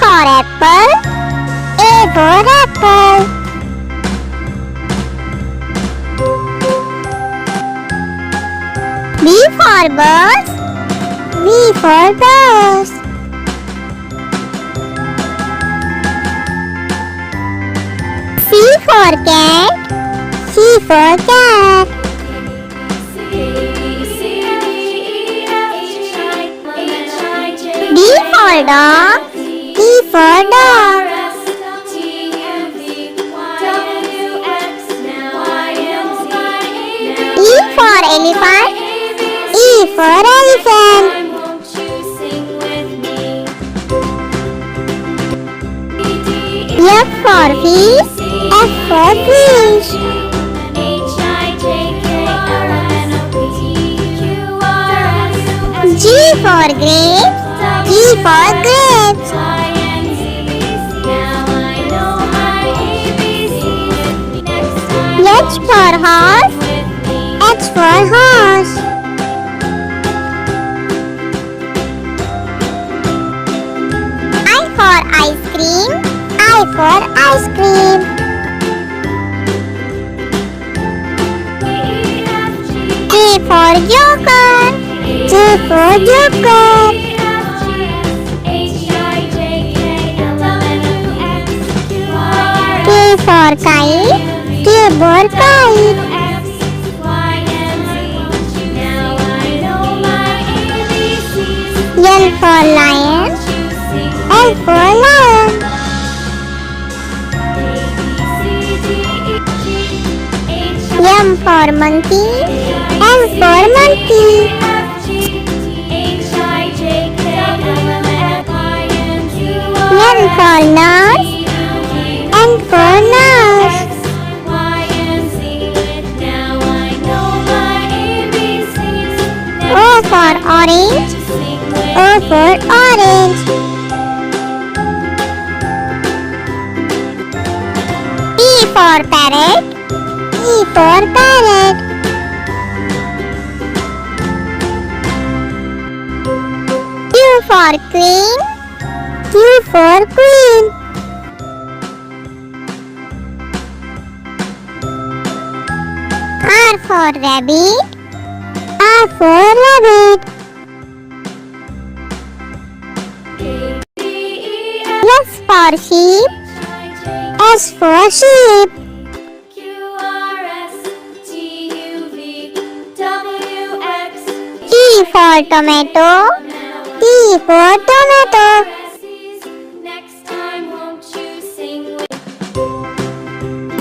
for apple. A for apple. B for bus. B for bus. C for cat. C for cat. D for dog. D for dog. E for elephant. E for elephant. F for fish. F for fish. G for grapes. G for grapes. H for horse. H for horse. I for ice cream. I for ice cream. J for joker. J for joker. K for kite. K for kite. L for lion. L for lion. M for monkey. M for monkey. N for nurse. N for nurse. O for orange. O for orange. P for parrot. P for parrot. Q for queen. Q for queen. R for rabbit. R for rabbit. S for sheep. S for sheep. T for tomato. T for tomato.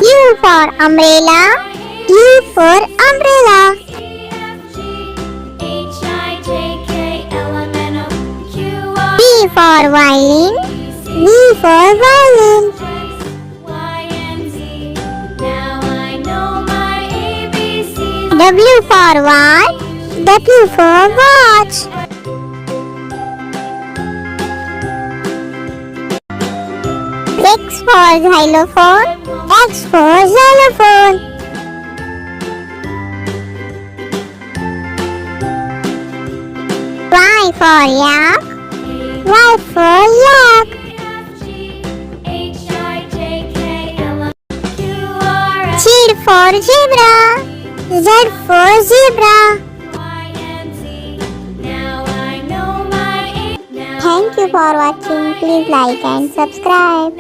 U for umbrella. U for umbrella. V for violin. V for violin. W for watch. W for watch. X for xylophone. X for xylophone. Y for yak. Y for yak. Z for zebra. Z for zebra. Thank you for watching. Please like and subscribe.